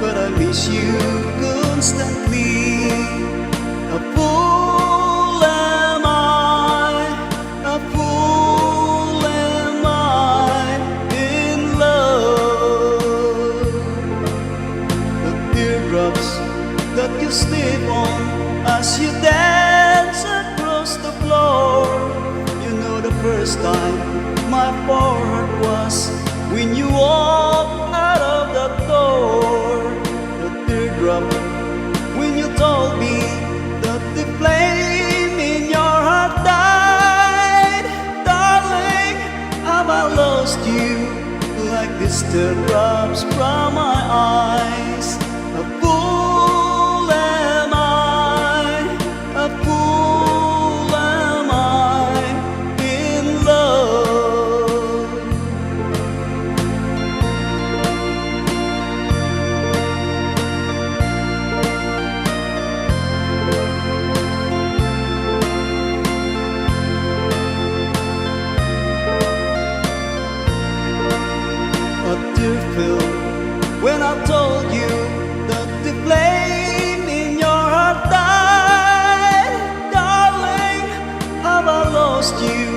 But I miss you constantly. A fool am I, a fool am I in love. The teardrops that you slip on as you dance across the floor. You know the first time my heart was when you walked out of the door. The teardrop when you told me that the flame in your heart died. Darling, have I lost you like these teardrops from my eyes? A fool am I, a fool am I in love. A tear fell when I told you that the flame in your heart died. Darling, have I lost you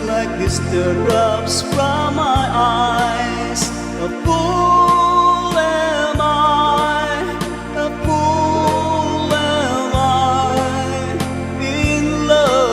like these teardrops from my eyes? A fool am I, a fool am I in love.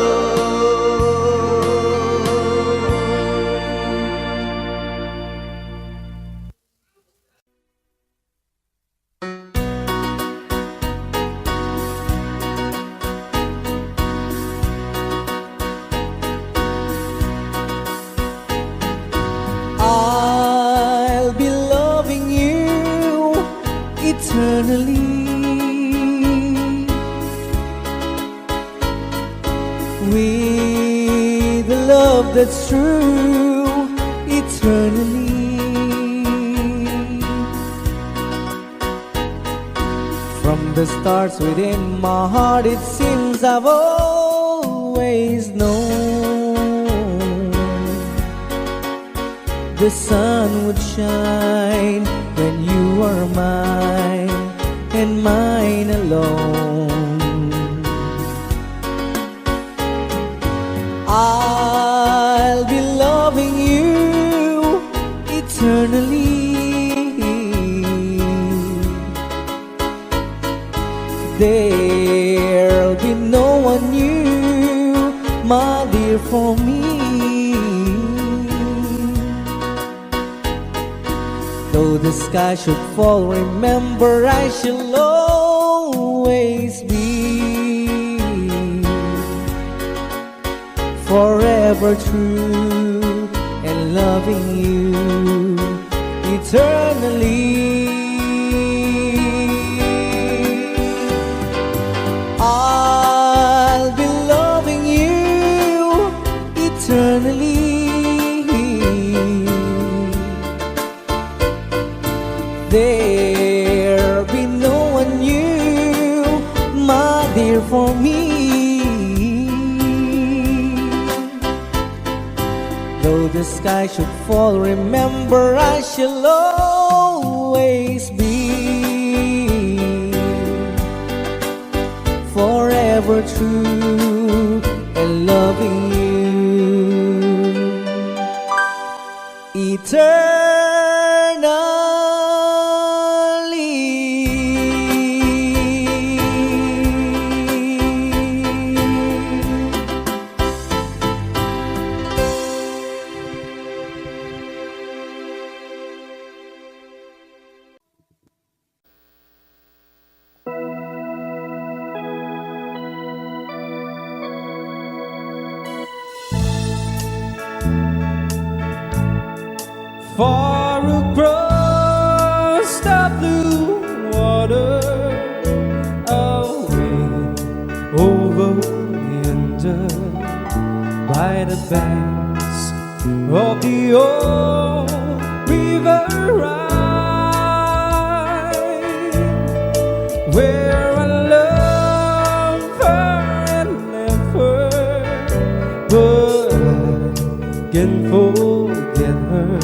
eternally. With a love that's true eternally. From the stars within my heart, it seems I've always known the sun would shine when you were mine and mine alone. I'll be loving you eternally. There'll be no one new, my dear, for me. Though the sky should fall, remember I shall always be forever true and loving you eternally. I'll be loving you eternally. There'll be no one new, my dear, for me. Though the sky should fall, remember I shall always be forever true and loving you eternally. Far across the blue water, away over yonder, by the banks of the old river Rhine, where I love her and left her, but I can forget her.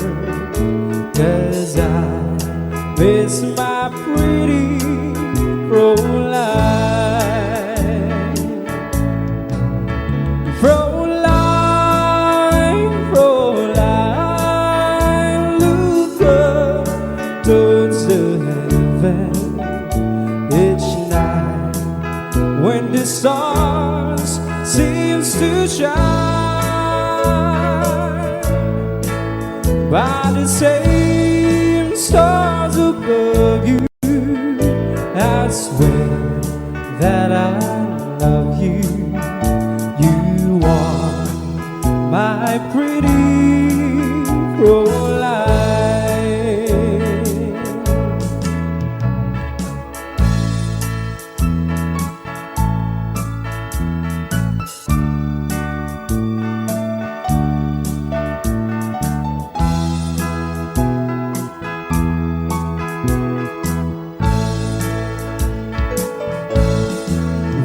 'Cause I miss my pretty Fräulein. Fräulein, Fräulein, look up towards the heaven each night when the stars seems to shine by the same stars above you. I swear that I love you. You are my pretty Fräulein.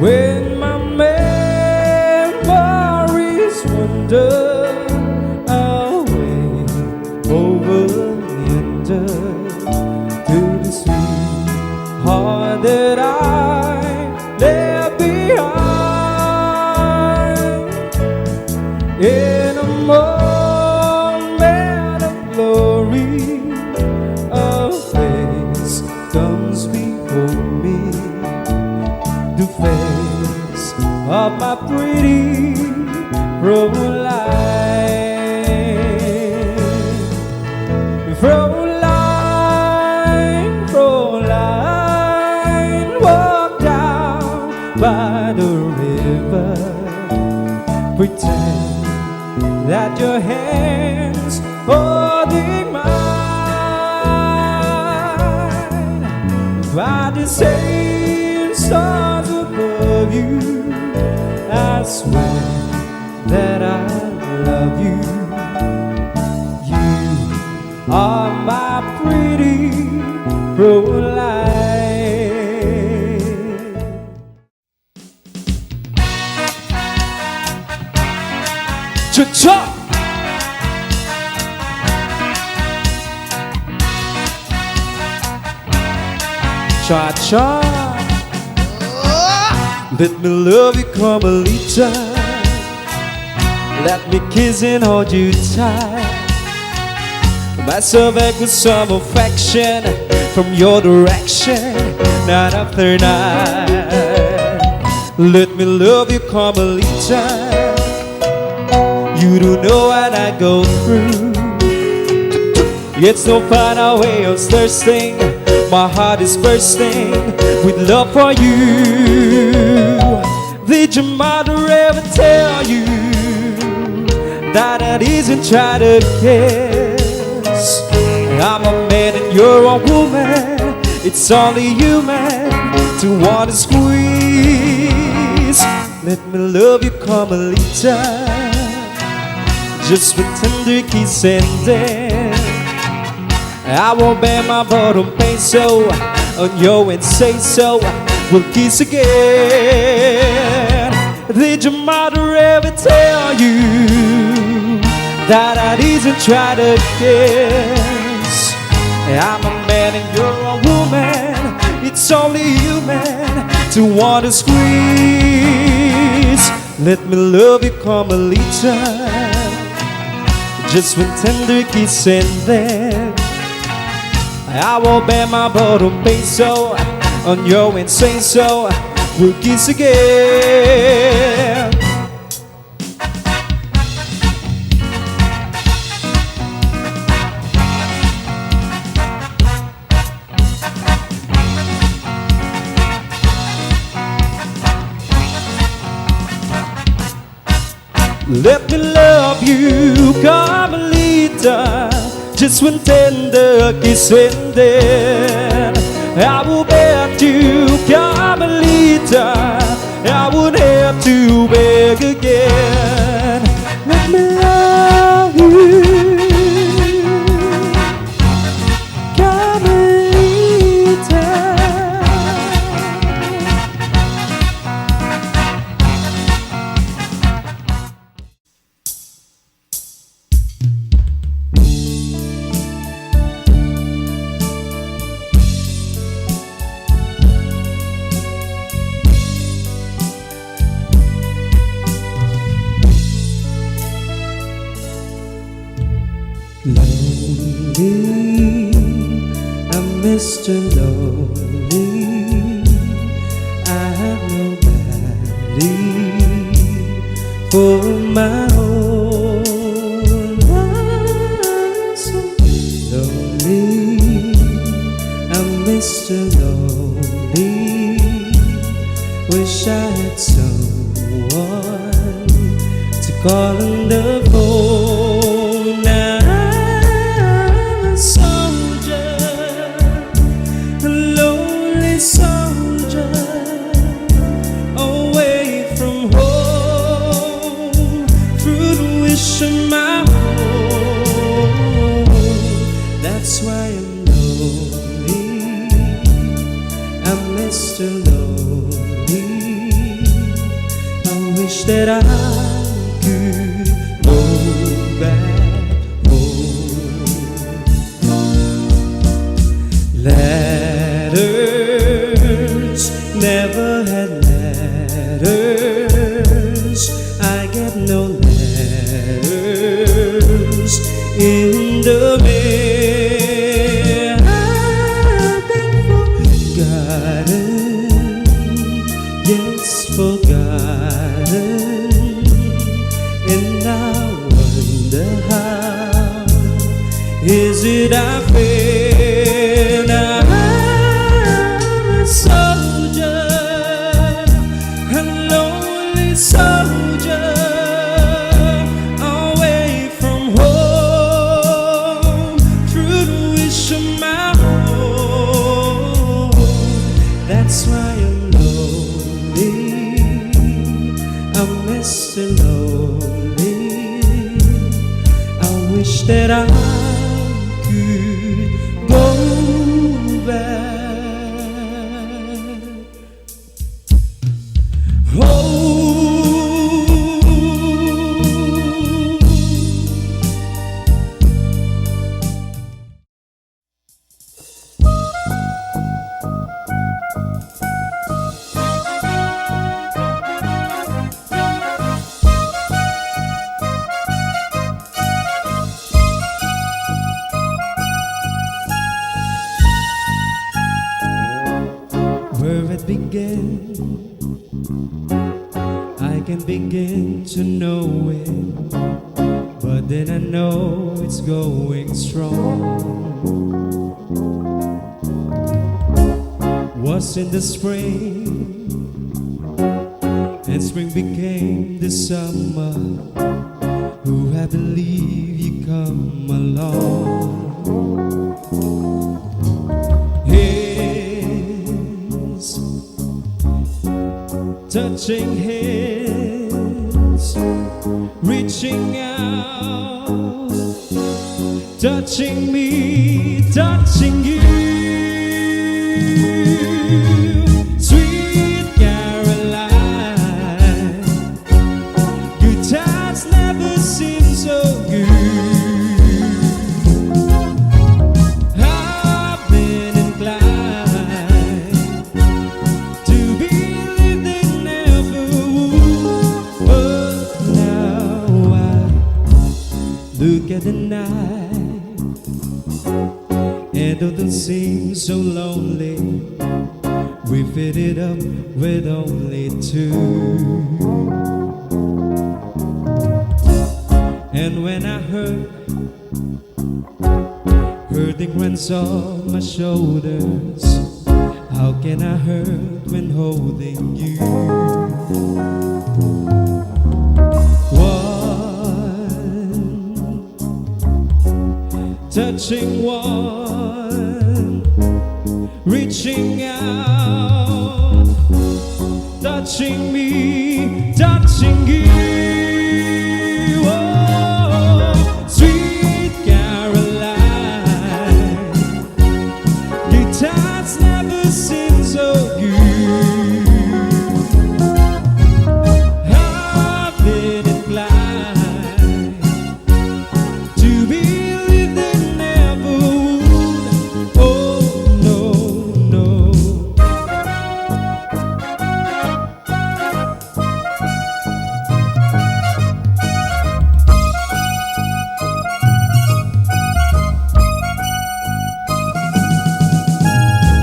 When my memories wander away over yonder to the sweet heart that I left behind, in a moment of glory, a face comes before me, the face of my pretty Fräulein. Fräulein, Fräulein, walk down by the river, pretend that your hands holding mine. By same stars above you. I swear that I love you. You are my pretty Proline. Cha-cha! Cha-cha! Let me love you, Carmelita. Let me kiss and hold you tight. Myself back with some affection from your direction, night after night. Let me love you, Carmelita. You don't know what I go through. It's no final way of thirsting. My heart is bursting with love for you. Did your mother ever tell you that it isn't try to kiss? I'm a man and you're a woman. It's only human to want to squeeze. Let me love you, Carmelita. Just with tender kiss and then I won't bear my bottom pain so on you and say so. We'll kiss again. Did your mother ever tell you that I didn't try to kiss? I'm a man and you're a woman. It's only human to want to squeeze. Let me love you, Carmelita. Just one tender kiss and then I won't bear my bottom pain so on your and say so. We'll kiss again. Let me love you, Carmelita. Just one tender kiss and then I will bet you, Carmelita, I won't have to beg again. Let me love you, Carmelita. Lonely, I'm Mr. Lonely. I have nobody for my own. I'm so lonely, I'm Mr. Lonely. Wish I had someone to call on the phone. That's why I'm lonely. I'm Mr. Lonely. I wish that I could go back home. Letters, never had letters. I get no letters in the mail. I've been forgotten, yes, forgotten. And I wonder how is it I feel now. I'm a soldier, a lonely soldier, away from home, through the wish of my home. begin? I can begin to know it, but then I know it's going strong. Was in the spring, and spring became the summer. Who I believe you come along. Hands, touching hands, reaching out, touching me, touching you. Sweet Caroline, good times never seem so good. I've been inclined to believe they never would, but now I look at the night and though it seems so lonely, we fit it up with only two. And when I hurting runs on my shoulders, how can I hurt when holding you? One, touching one, reaching out, touching me, touching you. Oh, sweet Caroline, good times never seem so good. I've been inclined to believe they never would. Oh no, no.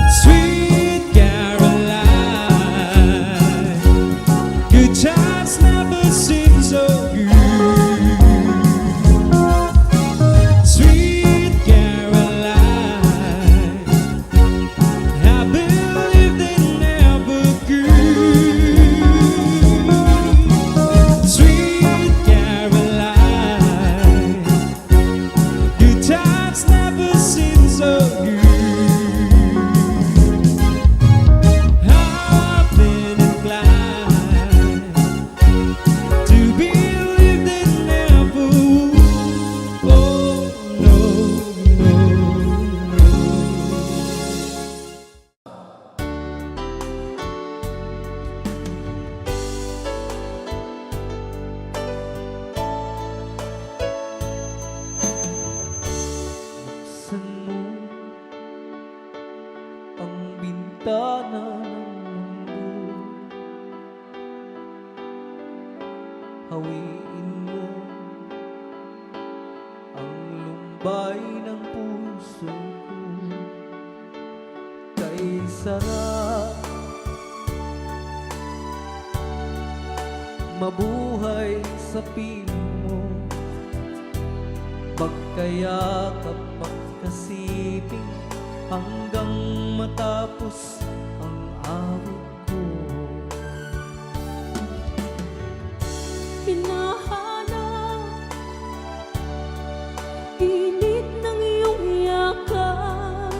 Sweet Caroline, good times never seem so good. Sweet Caroline, I believe they never could. Sweet Caroline, good times never seem so good. I've been inclined to believe they never would. Oh no, no, no. Buksan mo ang bintana ng mundo. Hawiin mo ang lumbay ng puso ko. Kay sarap mabuhay sa piling mo. Pagkayakap, pagkasiping hanggang matapos ang awit ko. Hinahanap init ng iyong yakap,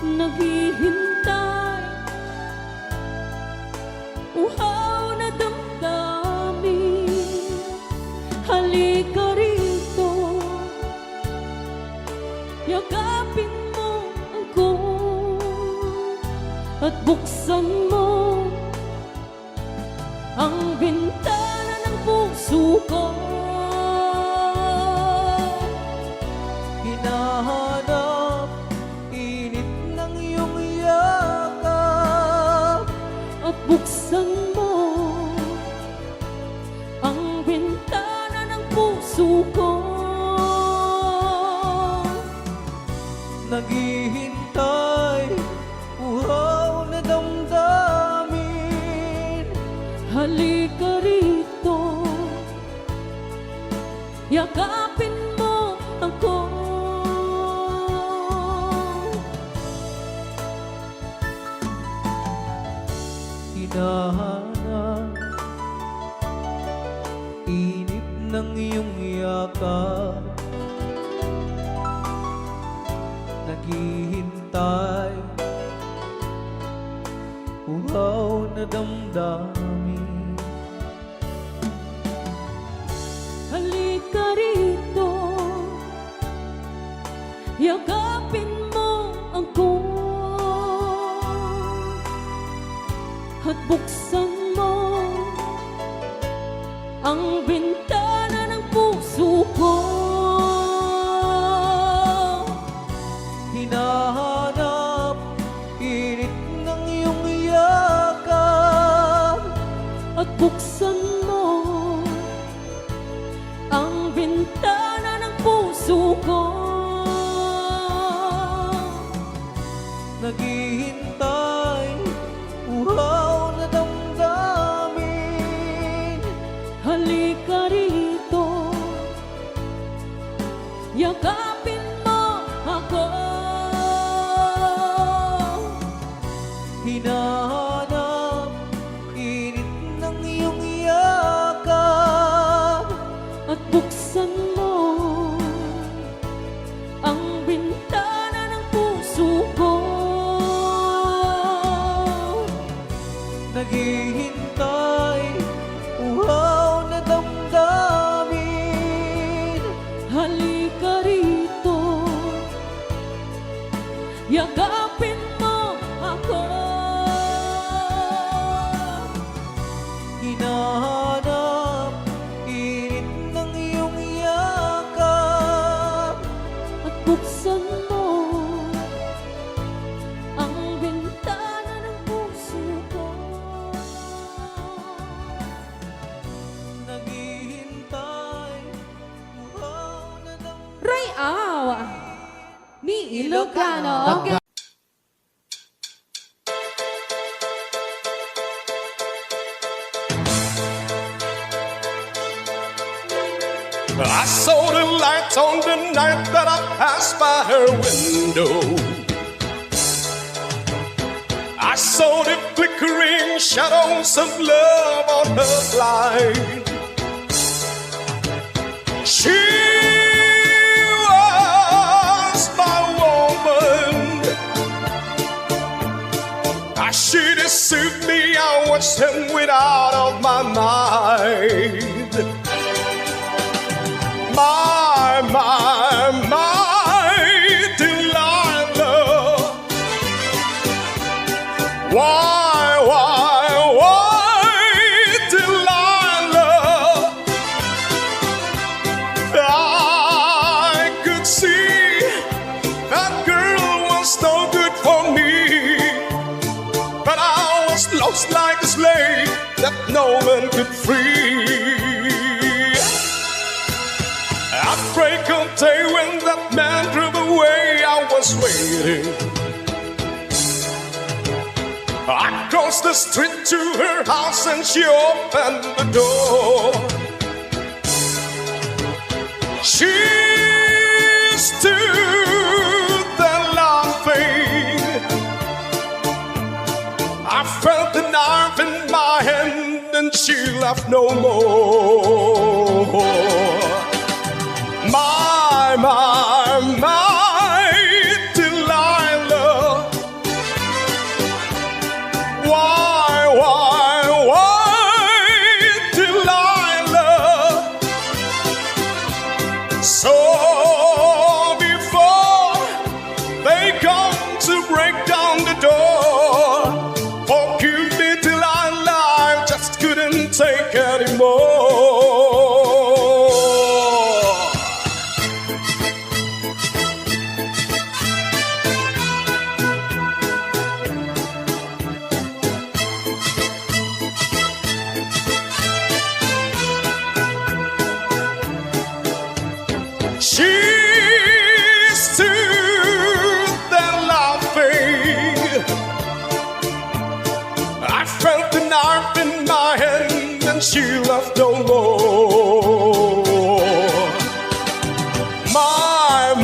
naghihintay uhaw na damdamin. Halika rito, yakapin mo ako at buksan mo ang bintana ng puso ko. Hinahanap init ng iyong yakap At buksan mo ang bintana ng puso ko. naghihintay Yakapin mo ako. Hinahanap init ng iyong yakap, naghihintay uhaw na damdamin. Halika rito, yakapin mo ako, at buksan mo ang bintana ng puso ko. Hinahanap init ng iyong yakap, At buksan mo ang bintana ng puso ko. naghihintay uhaw na damdamin. Halika rito, yakapin mo ako. Hinahanap init ng iyong yakap, At buksan mo ang bintana ng puso ko. naghihintay uhaw na damdamin. Halika rito, yakapin mo ako. Hinahanap init ng iyong yakap, At buksan mo ang bintana ng puso ko. naghihintay uhaw na damdamin. Ray Aw ni Ilocano. I saw the lights on the night that I passed by her window. I saw the flickering shadows of love on her light. She was my woman. As she deceived me, I watched him without of my mind. My Delilah. Why, Delilah? I could see that girl was no good for me, but I was lost like a slave that no man could free. At break of day when that man drove away, I was waiting. I crossed the street to her house and she opened the door. She stood there laughing. I felt the knife in my hand and she laughed no more. My Delilah. Why, Delilah? So before they come to break down the door, forgive me, Delilah, I just couldn't take anymore. She stood there laughing. I felt the knife in my hand and she laughed no more. my,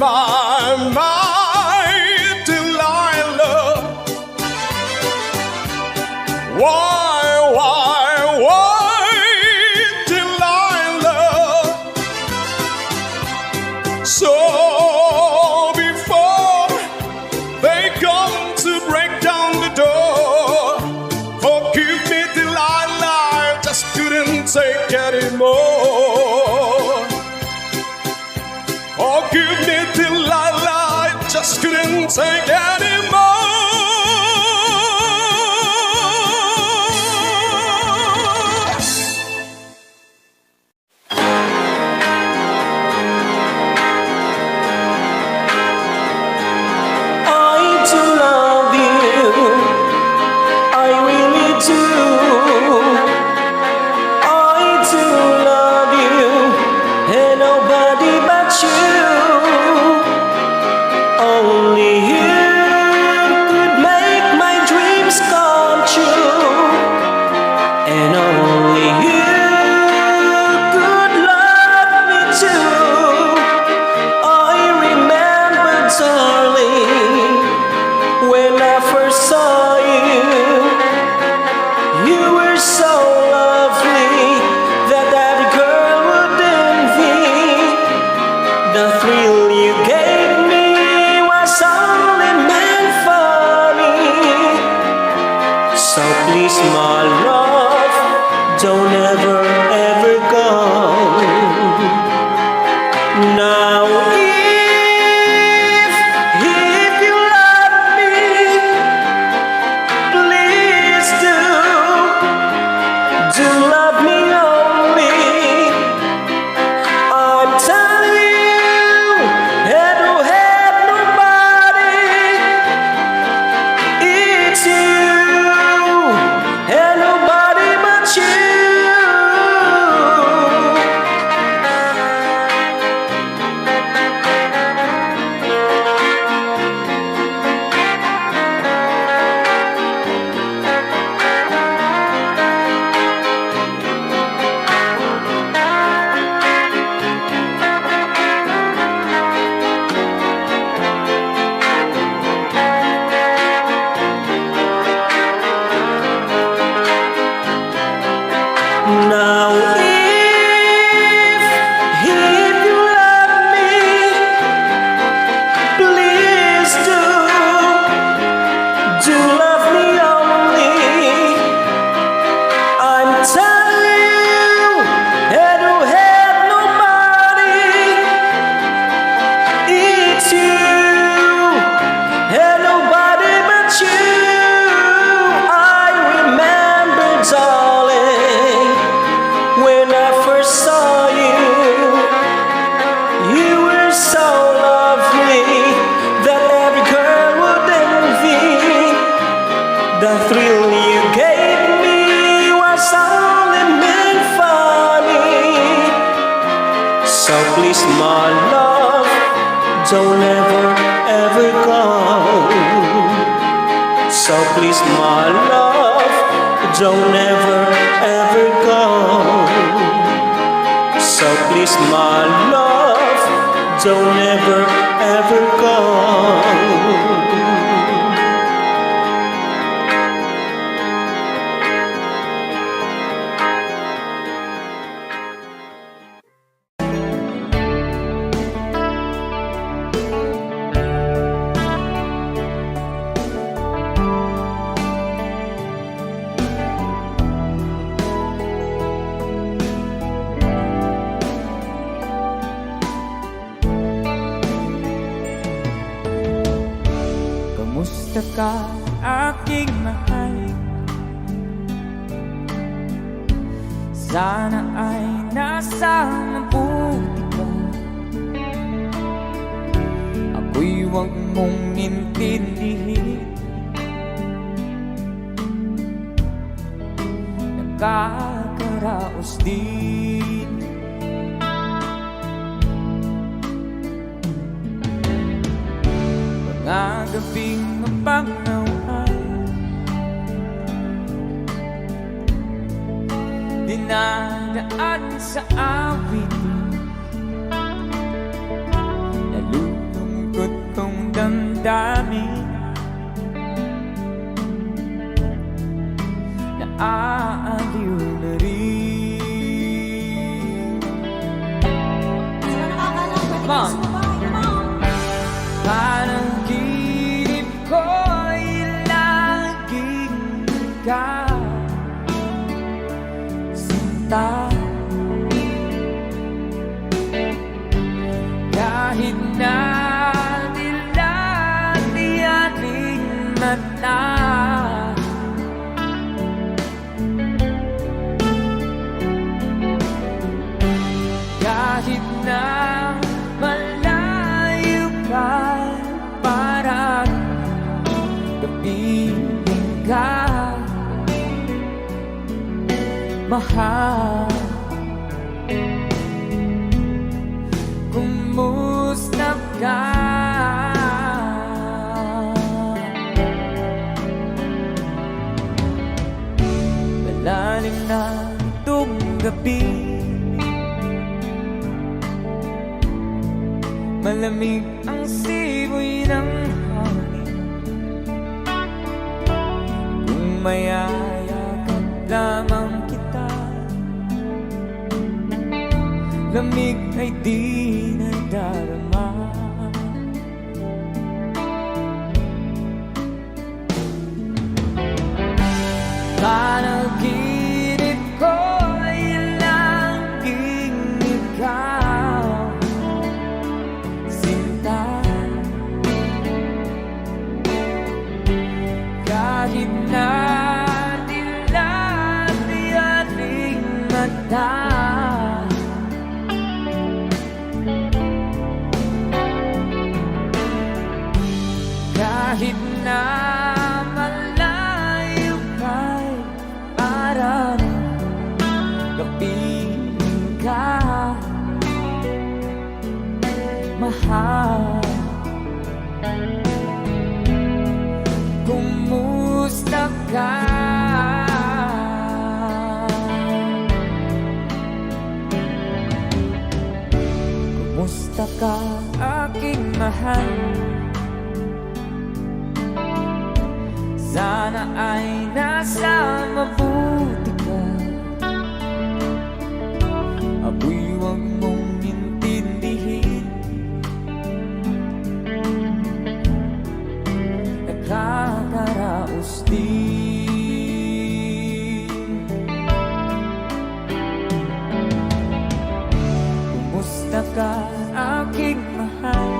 Delilah. Why, Delilah? So before they come to break down the door, forgive me, Delilah, I just couldn't take anymore. Forgive me, Delilah, I just couldn't take anymore. Kamusta ka, aking mahal? Sana ay nasa mabuti ka. Ako'y huwag mong intindihin. Nakakaraos din. Mga gabing mapangaway, dinadaan sa awit. Kahit na dilati-ating mata, kahit na malayo ka, parang gabing ka, mahal. Kumusta ka? Malalim na itong gabi, malamig ang simoy ng hangin. Kung mayayakap lamang kita, lamig ay di nadarama. Panaginip ko ay laging ikaw, sinta. Kahit na dilati-ating mata, kahit na malayo ka'y parang gabing ka, mahal. Kumusta ka? Kumusta ka, aking mahal? Sana ay nasa mabuti ka. Ako'y huwag mong intindihin, nakakaraos din. Kumusta ka, aking mahal?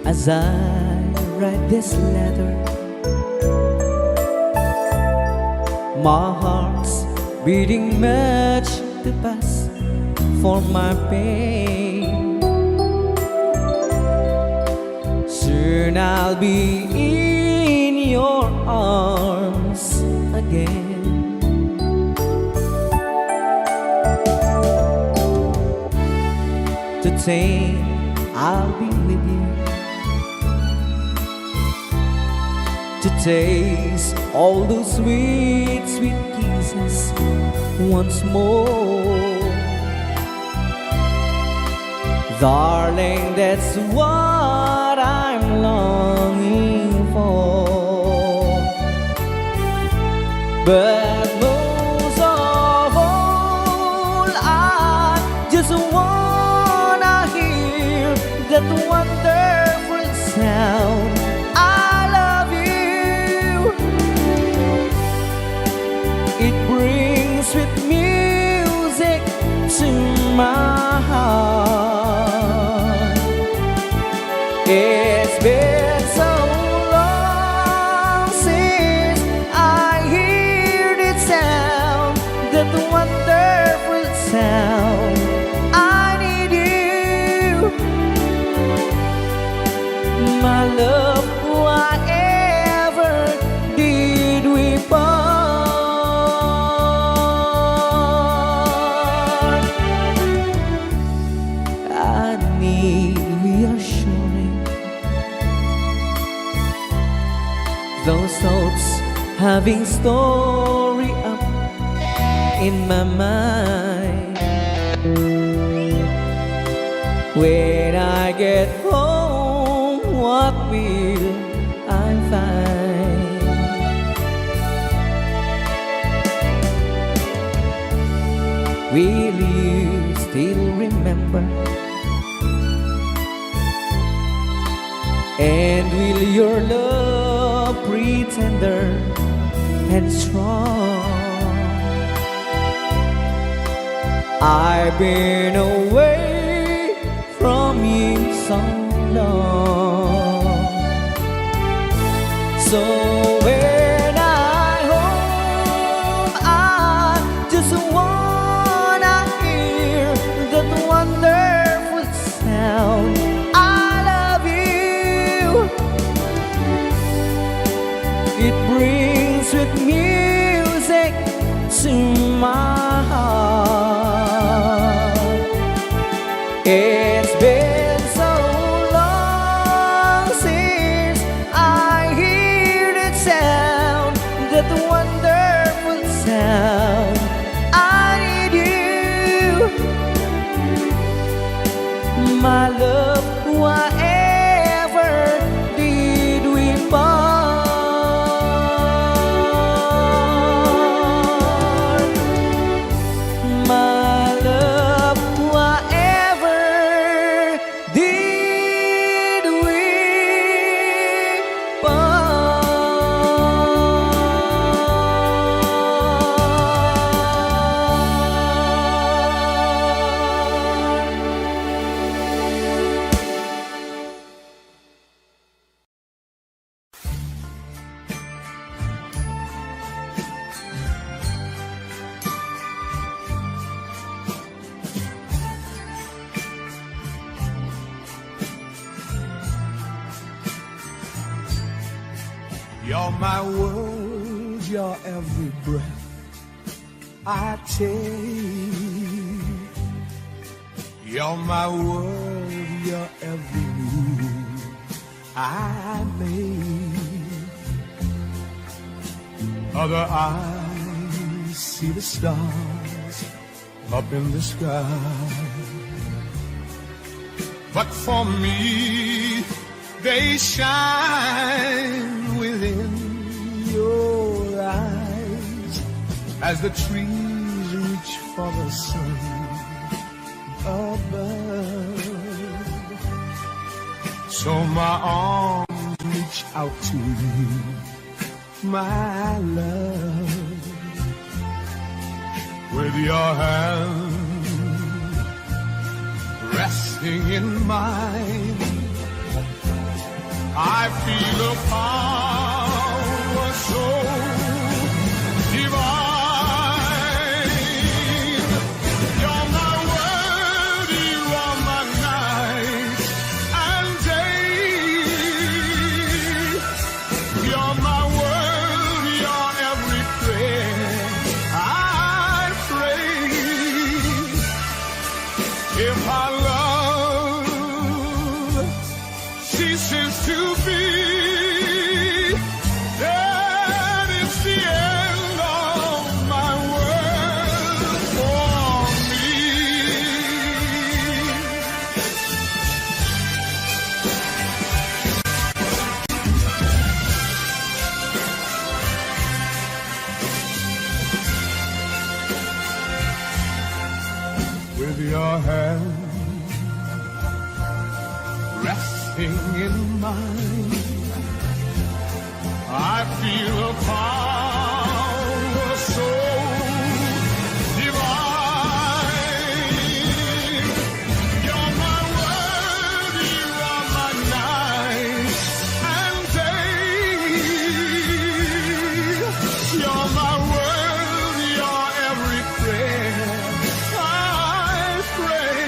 As I write this letter, my heart's beating much too fast for my pain. Soon I'll be in your arms again. Today I'll be with you to taste all those sweet, sweet kisses once more. Darling, that's what I'm longing for. But most of all, I just wanna hear that wonderful sound. I love you. It brings sweet music to my heart. It's been so long since I hear it sound, that wonderful sound. I need you, my love. Whatever did we part? I need reassuring. Those thoughts having story up in my mind. When I get home, what will I find? Will you still remember? And will your love be tender and strong? I've been away from you so long. So when I home, I just wanna hear that wonderful sound. I love you. It brings with music to my heart. It's been so long since I hear that sound, that wonderful sound. I need you, my love. Whatever did we part? My love, whatever did we You're my world, your every breath I take. You're my world, your every move I make. Other eyes see the stars up in the sky, but for me they shine within your eyes as the trees reach for the sun above. So my arms reach out to you, my love, with your hand resting in mine. I feel a power so divine. You're my world, you are my night and day. You're my world, your every prayer I pray. If our love ceases to be, then it's the end of my world for me. With your hand resting in mine, I feel a power so divine. You're my world, you are my night and day. You're my world, your every prayer I pray.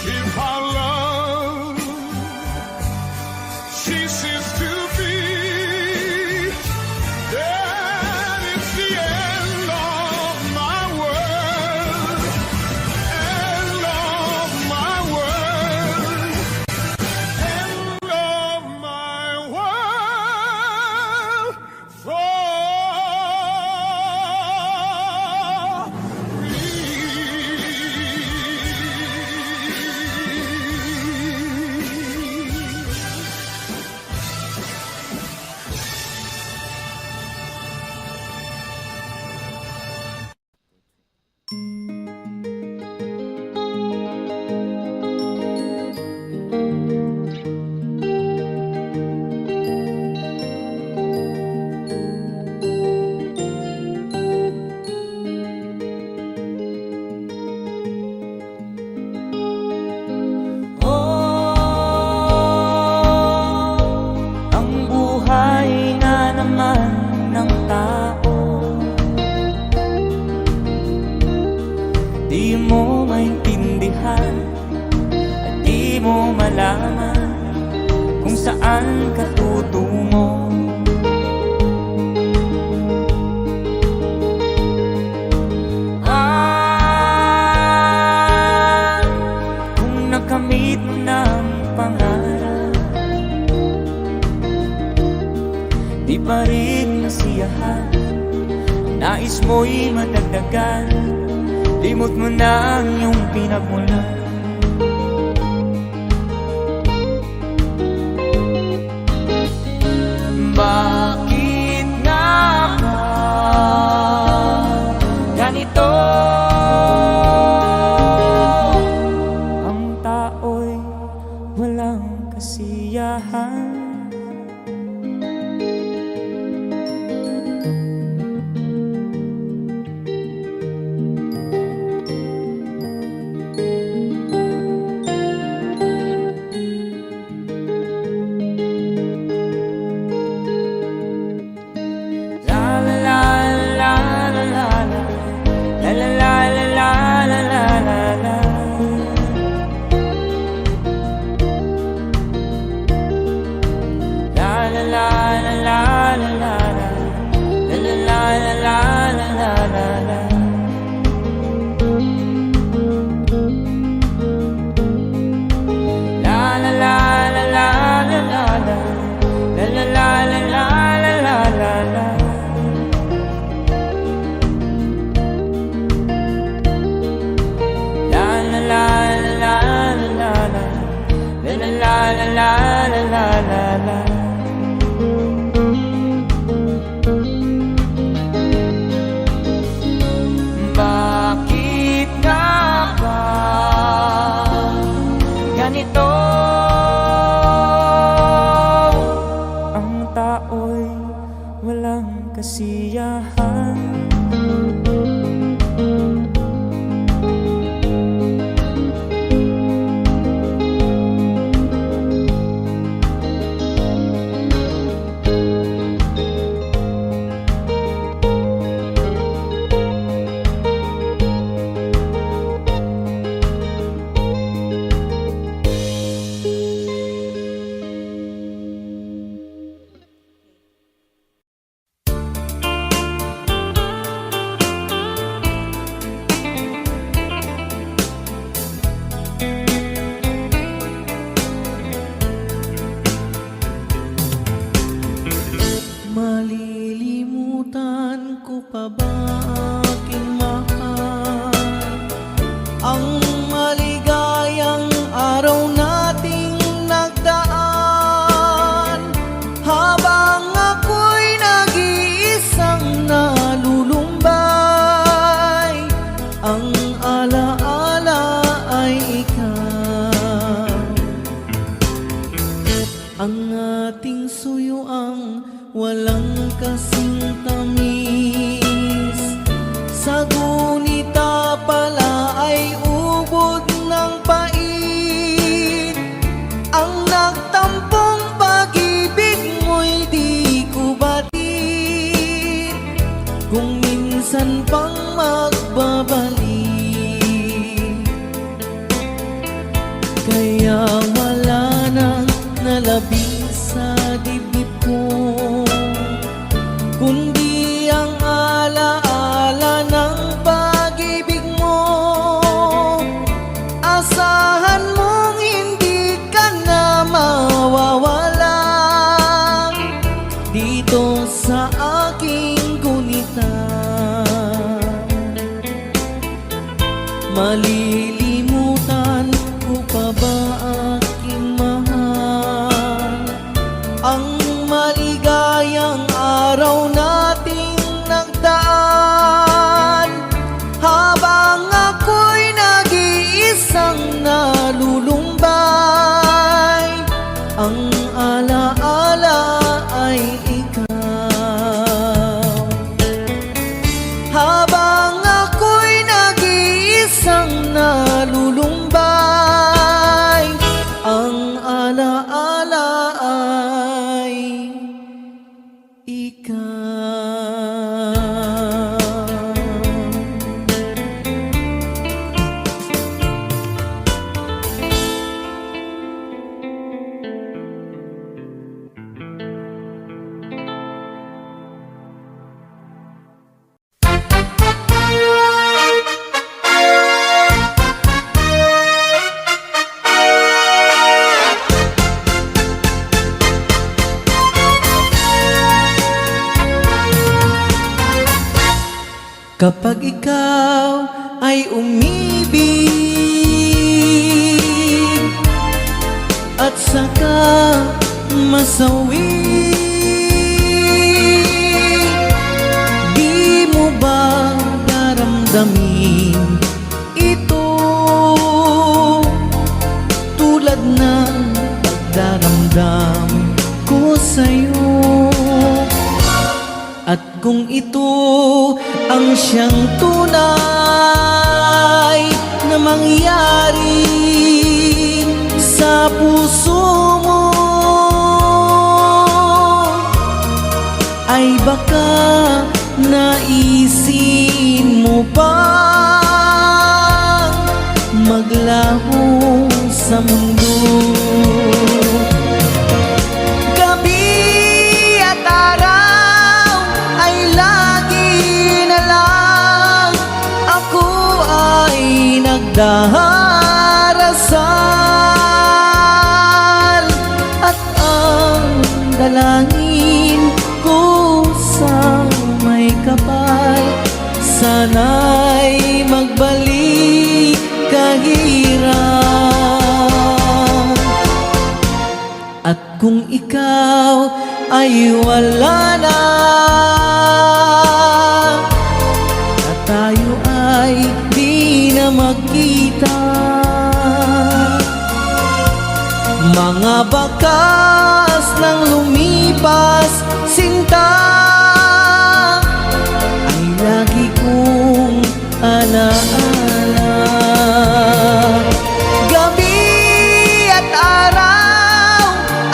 If our love ceases to be, nararamdaman ng tao. Di mo maintindihan at di mo malaman kung saan ka tutungo. Kung nakamit mo ng pangarap, di pa rin nasiyahan, nais mo'y madagdagan, limot mo na ang iyong pinagmulan. Bakit nga ba ganito? Ang tao'y walang kasiyahan. Bakit nga ba ganito? Ang tao'y walang kasiyahan. Malilimutan ko pa ba aking mahal ang maligayang araw nating nagdaan, habang ako'y nag-iisang nalulumbay. Ang alaala ay ikaw, ang ating suyuang walang kasing tamis. Sa gunita pala ay ubod ng pait. Ang nagtampong pag-ibig mo'y di ko batid, kung minsan pang magbabalik. Kaya wala nang nalabing sa dibdib ko, kundi ang alaala ng pag-ibig mo. Asahan mong hindi ka na mawawalan dito sa aking gunita. Malilimutan ko pa ba aking mahal ang maligayang araw nating nagdaan, habang ako'y nag-iisang nalulumbay. Ang alaala ay ikaw, habang ako'y nag-iisang nalulumbay. Ang alaala ay ikaw. Kapag ikaw ay umibig at saka masawi, di mo ba daramdamin ito tulad ng pagdaramdam ko sa'yo? At kung ito ang siyang tunay na mangyari sa puso mo, ay baka naisin mo ba maglaho sa mundo? Nagdarasal at ang dalangin ko sa may kapal, sana'y magbalik kahirap. At kung ikaw ay wala na, at tayo ay di na magkita, mga bakas ng lumipas sinta ay lagi kong alaala. Gabi at araw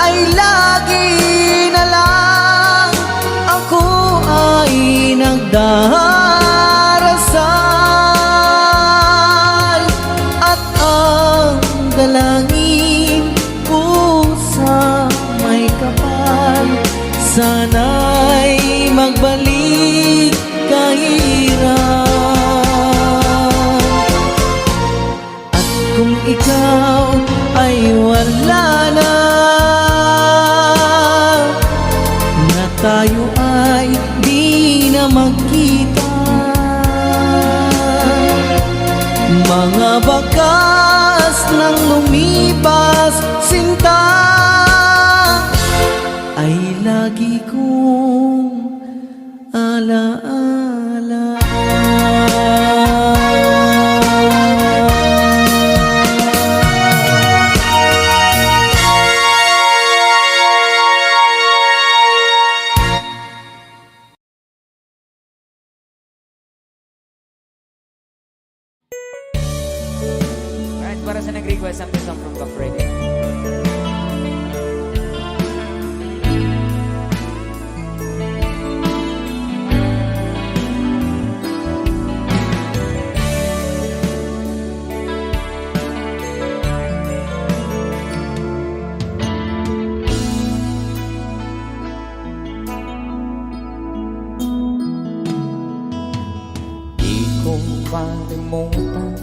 ay lagi na lang ako ay nagdarasal at ang dalangin ko sa may kapal, sana'y magbalik kahirap. At kung ikaw ay wala na, na tayo ay di na magkita, mga bakas ng lumipas sinta ay lagi kong alaala. Alright, para sa nag-request ang song from Buff Radio. Di ko malimutan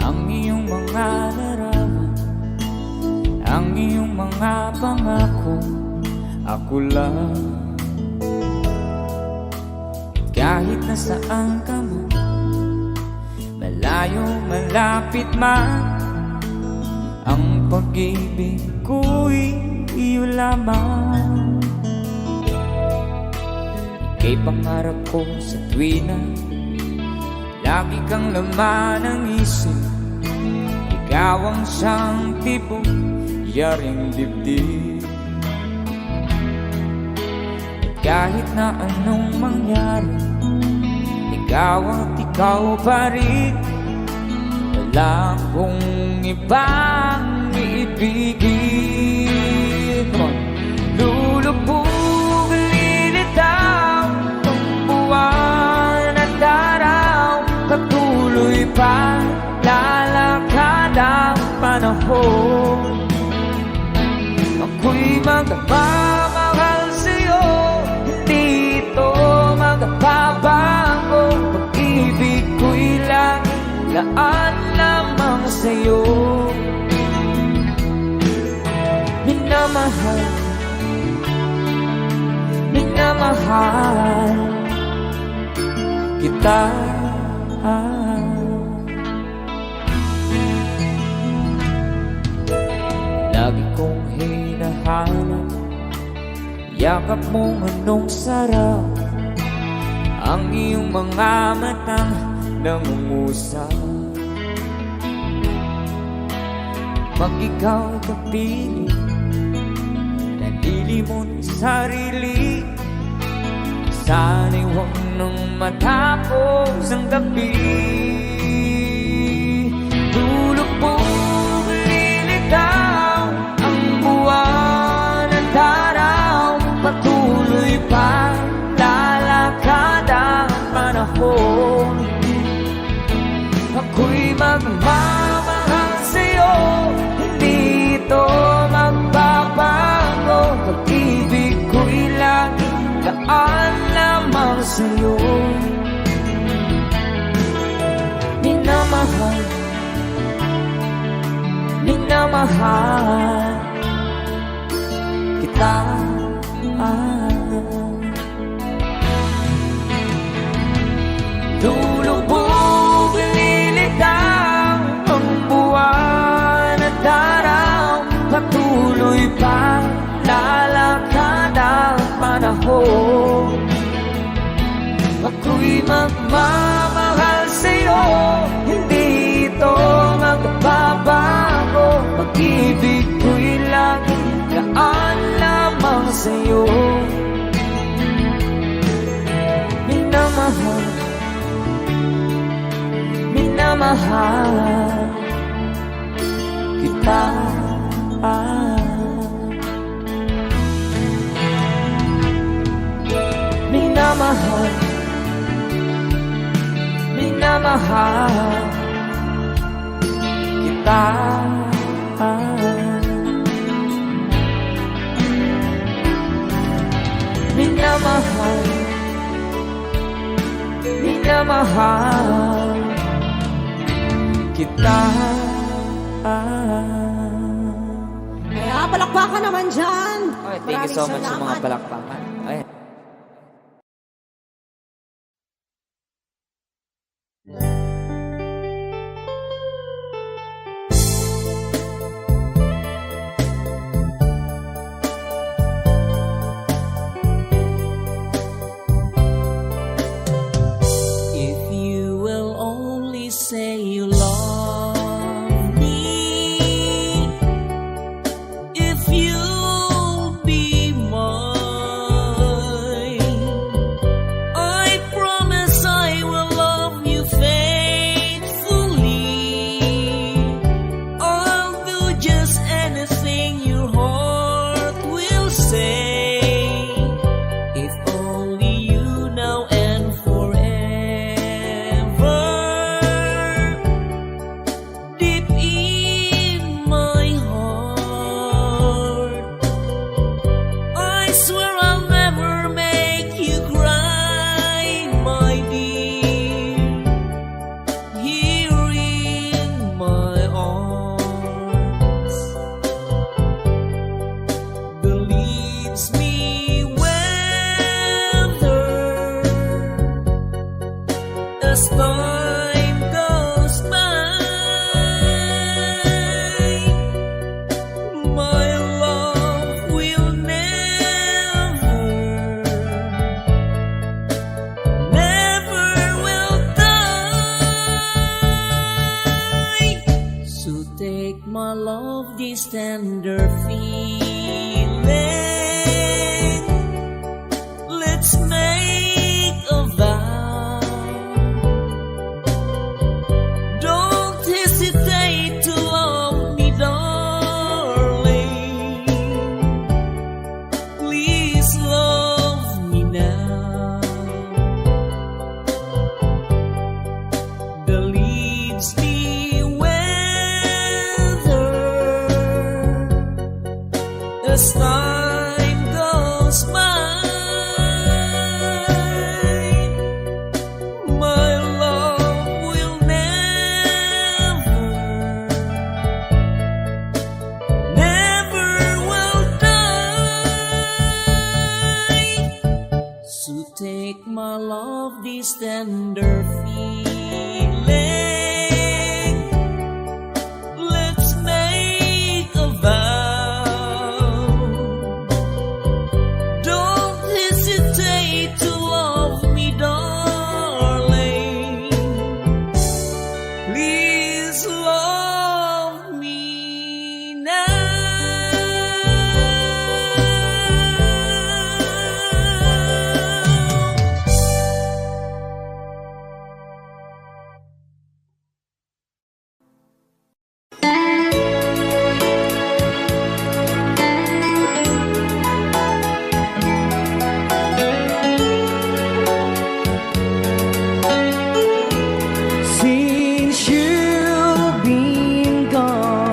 ang iyong mga larawan, ang iyong mga pangako. Ako lang, kahit nasaan ka man, malayo malapit man, ang pag-ibig ko'y iyo lamang. Ika'y pangarap ko sa tuwina, lagi kang laman ng isip. Ikaw ang siyang tipong yaring dibdib. At kahit na anong mangyari, ikaw at ikaw pa rin. Wala akong ibang iibigin. Come on. Lulubog magmamahal sa'yo, hindi ito magpapago. Pag-ibig ko'y laging laan lamang sa'yo. Minamahal, minamahal kita. Lagi kong hinahanap yakap mong anong sarap, ang iyong mga matang nangungusap. Pag ikaw kapiling, nalilimot sarili, sana'y huwag nang matapos ang gabi. Lulubog, lilitaw ang buwan at araw, patuloy pa lalakad ang panahon. Ako'y magmamahal sa'yo, hindi ito magbabago. Pag-ibig ko'y laging laan lamang sa'yo. Minamahal, minamahal kita. Lulubog, lilitaw ang buwan at araw, patuloy pa lalakad ang panahon. Ako'y magmamahal sa'yo, hindi ito magbabago. Pag-ibig ko'y laging laan lamang sa'yo. Minamahal, minamahal kita. Minamahal, minamahal kita. Minamahal, minamahal kita. Kaya palakpakan naman dyan. Okay, thank you so much sa mga salamat. palakpakan. Ay. If you will only say you love me, if you'll be mine, I promise I will love you faithfully. I'll do just anything your heart will say. If only you now and forever, deep in my heart, I swear I'll never make you cry, my dear. Here in my arms, believes me weather as time goes by. My love will never will die. So take my love, this tender feeling. Let's make a vow. Don't hesitate to love me, darling. Please love me now. The leaves be weather as time So take my love, this tender feeling. Let's make a vow. Don't hesitate to love me, darling. Please love me now. Since you've been gone,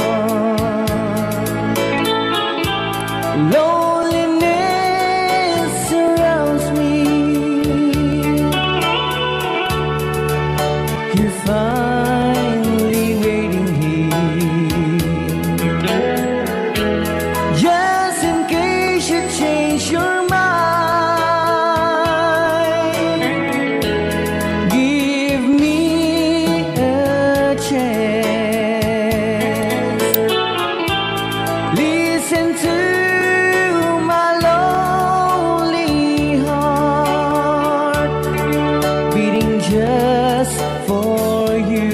loneliness surrounds me. You're finally waiting here, just in case you change your mind. Give me a chance. Listen to my lonely heart beating just for you.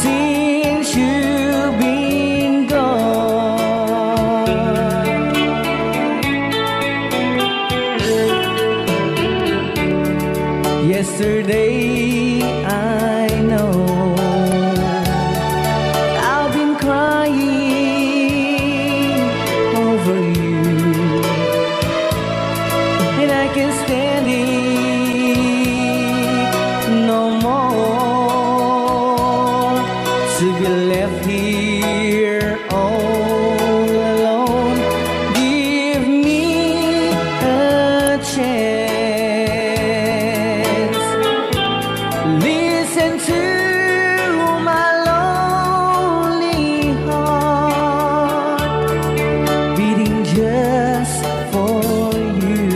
Since you've been gone, yesterday I know I've been crying over you, and I can't stand it no more to be left here all alone. Give me a chance. Listen to my lonely heart beating just for you.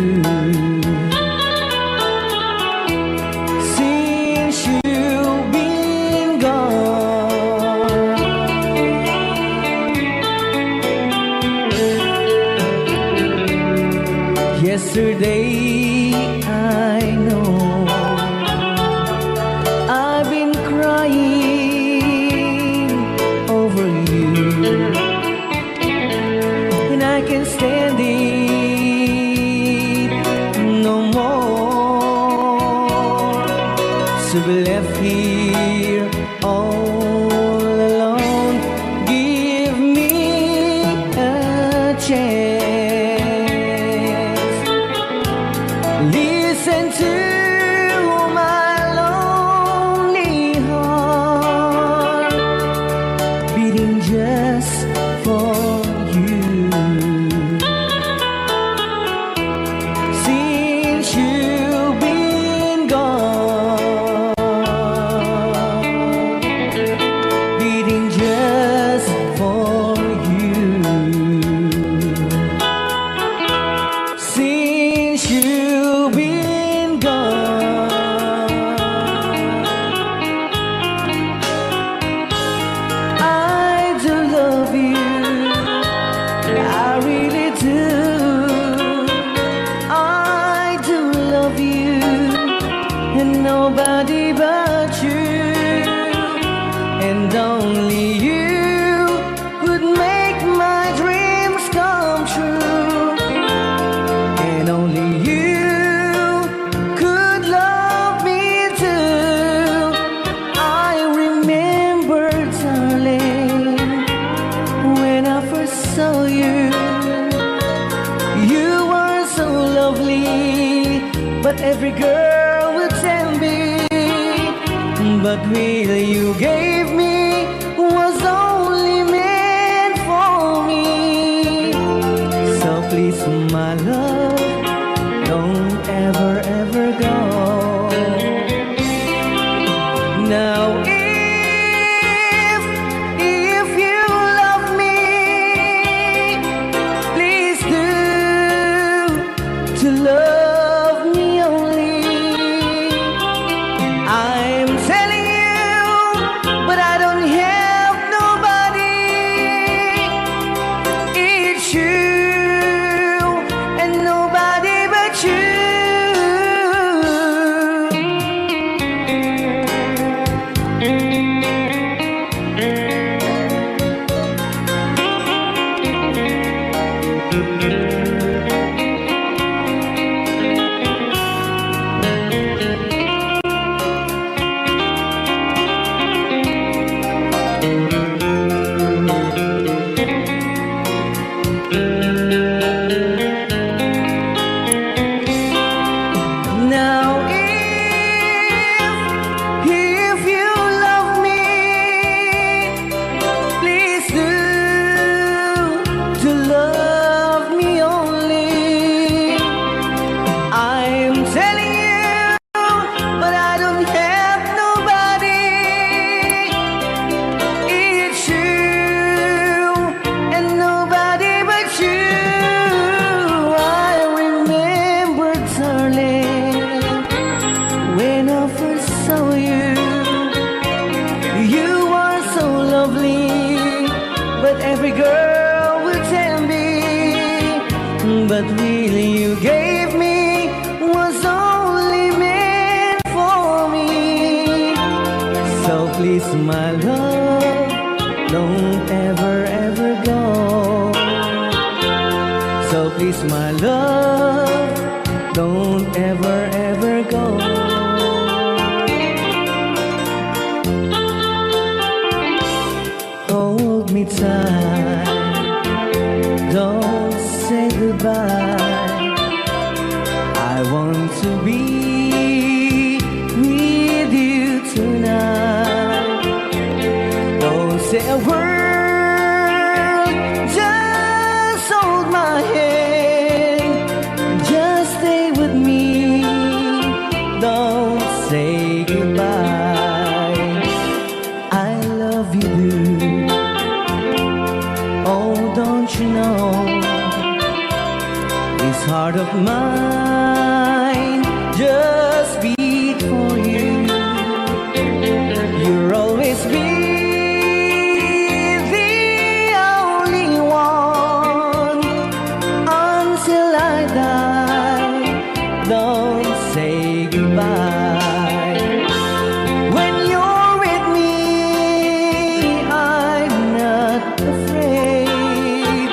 Since you've been gone, yesterday I know I've been crying over you, and I can't stand it no more to be left here all alone. Give me a chance. Listen to my lonely heart beating just for you. Since you've been gone, beating just for you. Since you've been gone, I do love you, I really do. I do love you, and nobody but you, and only you could make my dreams come true, and only you could love me too. I remember, darling, when I first saw you, you were so lovely, but every girl would tell me, but will you gave me was only meant for me. So please, my love, don't ever, ever go. Now if you love me, please do but really you gave me was only meant for me. So please, my love, don't ever, ever go. So please, my love, don't ever, ever go. Hold me tight, don't say goodbye. I want to be with you tonight. Don't say a word, just hold my hand. Just stay with me, don't say goodbye. I love you, dude. Oh, don't you know, this heart of mine just beat for you. You'll always be the only one until I die. Don't say goodbye. When you're with me, I'm not afraid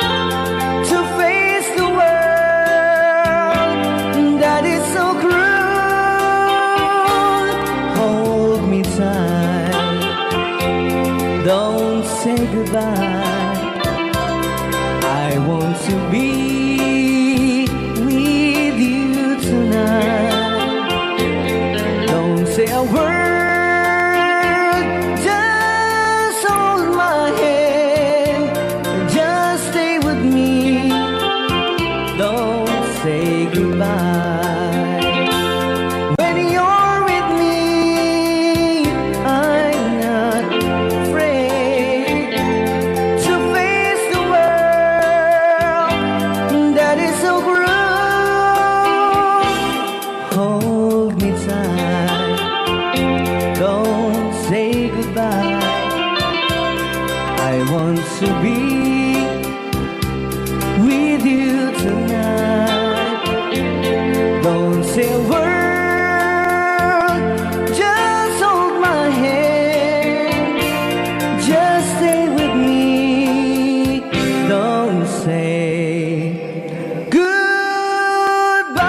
to face the world that is so cruel. Hold me tight, don't say goodbye. I want to be with you tonight. Don't say a word, just hold my hand. Just stay with me, don't say goodbye. When you're with me, I'm not afraid to face the world that is so cruel. Hold me tight, don't say goodbye. I want to be with you tonight. Don't say a word, just hold my hand. Just stay with me, don't say goodbye.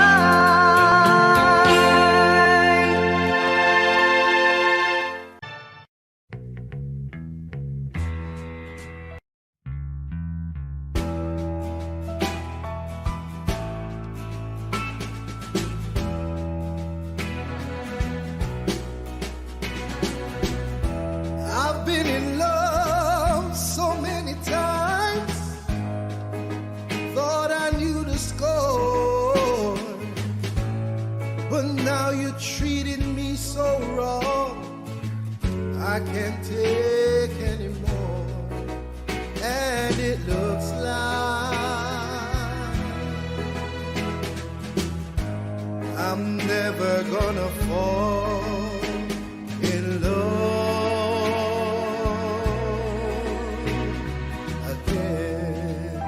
I've been in love so many times, thought I knew the score, but now you're treating me so wrong, I can't take anymore, and it looks like I'm never gonna fall in love again.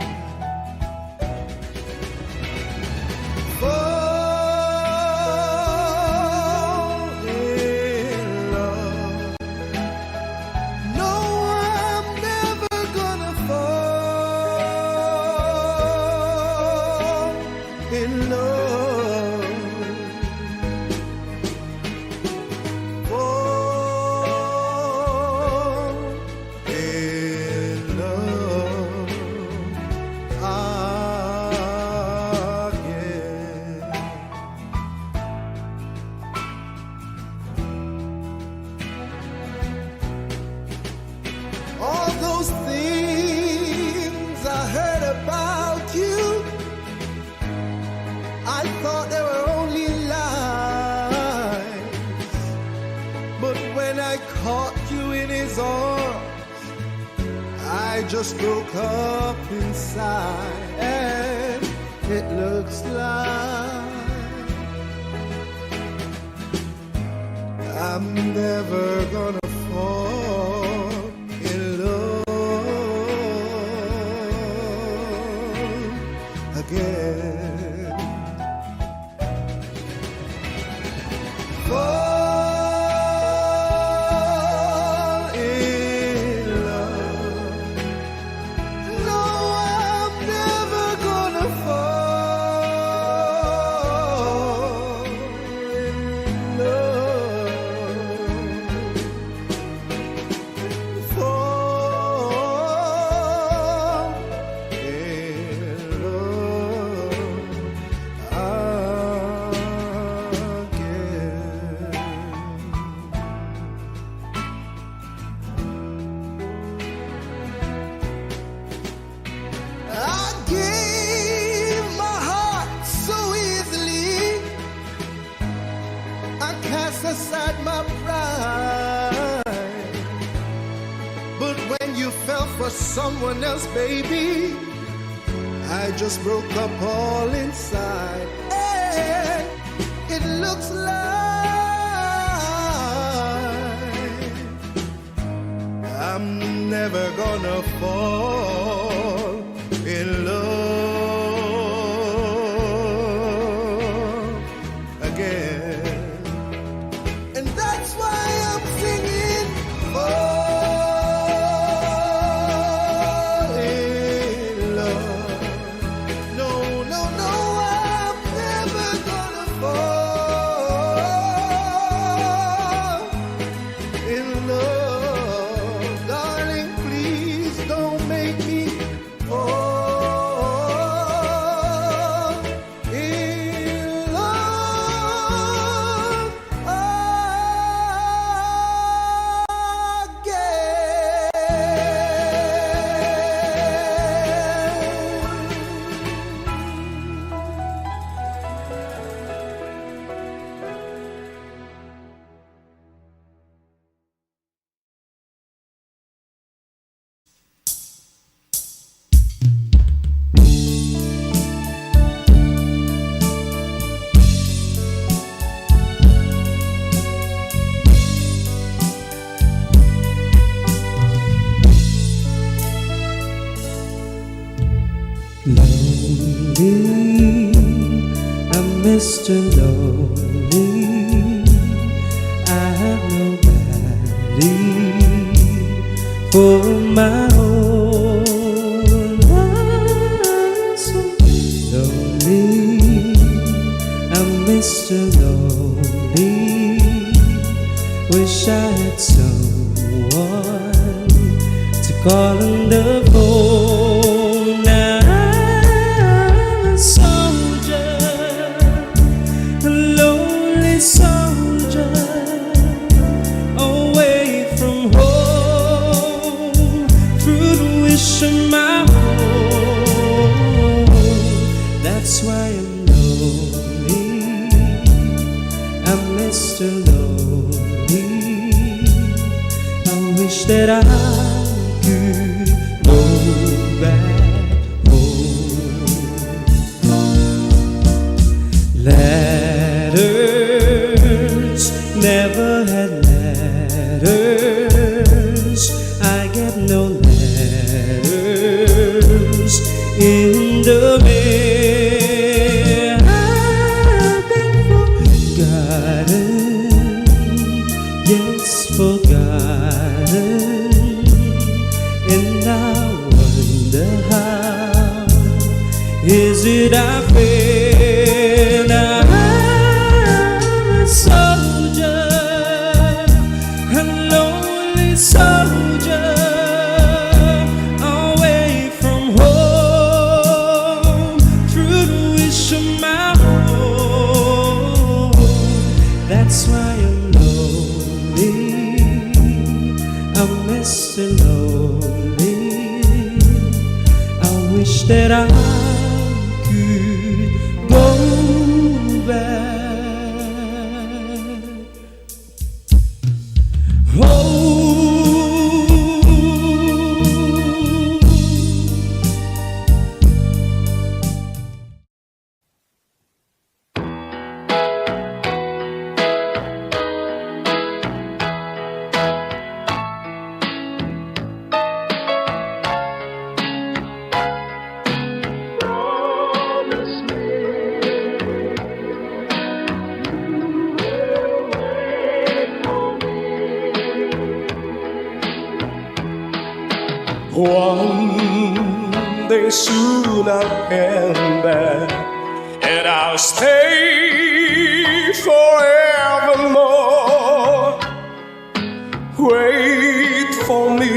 Fall in love. No, I'm never gonna fall in love. All those things I heard about you, I thought they were only lies. But when I caught you in his arms, I just broke up inside, and it looks like I'm never gonna fall in love again. Fall in love. No, I'm never gonna fall in love. Fall in love again. I gave my heart so easily. I cast aside my pride. But when you fell for someone else, baby, I just broke up all inside. And it looks like I'm never gonna fall in love again. And that's why I'm singing fall in love. No, no, no, I'm never gonna fall in love. Darling, please don't make me fall in love Lonely, I'm Mr. Lonely. I have nobody for my own. I'm so lonely, I'm Mr. Lonely. Wish I had someone to call on the phone. Soldier away from home, through the wish of my home. That's why I'm lonely, I'm Mr. Lonely. I wish that I could go back home. Letters, never had letters. I get no letters in the mail. I've been forgotten, yes, forgotten. And I wonder how is it I feel now. Soldier, a lonely soldier, away from home, through the wish of my home. That's why I'm lonely, I'm Mr. Lonely. I wish that I could One day soon I'll come back, and I'll stay forevermore. Wait for me.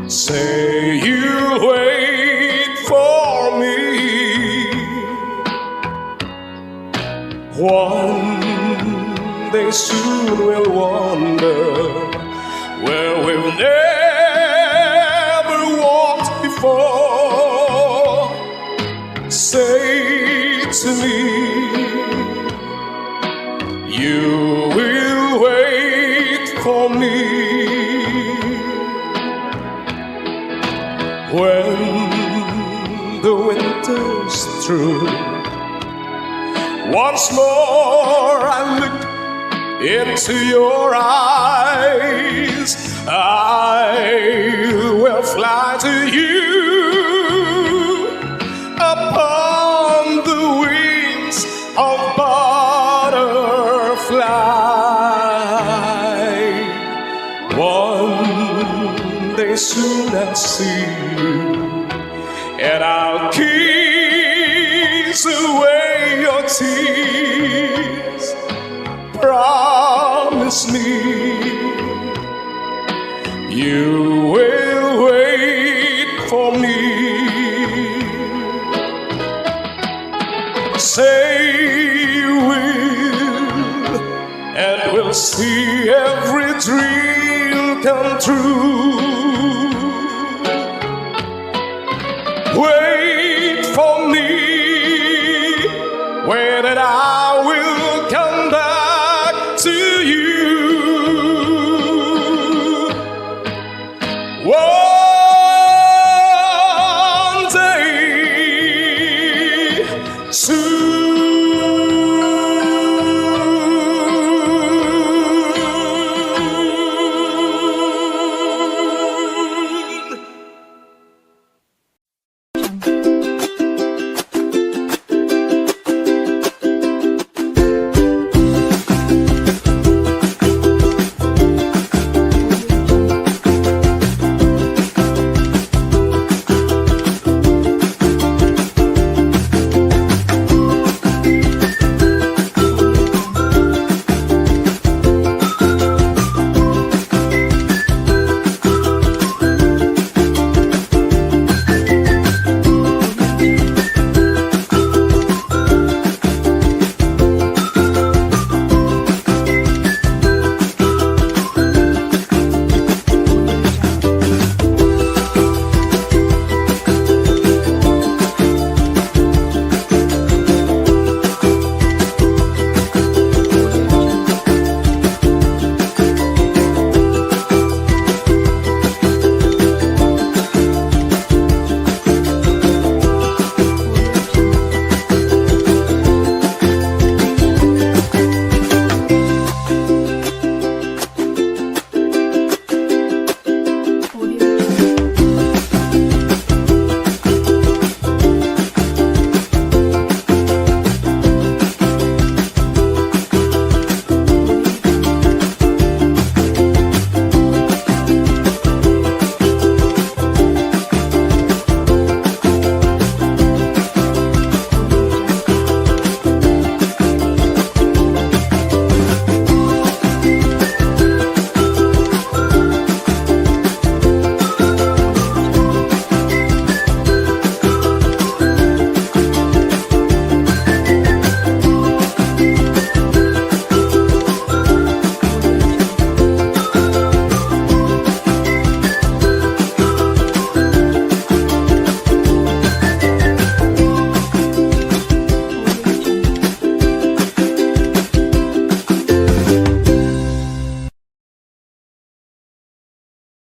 Say you'll wait for me. One day soon we'll wander where we've never walked before. Say to me, you will wait for me. When the winter's through, once more I look into your eyes, I will fly to you upon the wings of butterfly. One day soon I'll see you, and I'll kiss away your tears. Promise me you will wait for me. Say you will, and we'll see every dream come true. Wait for me, wait and I will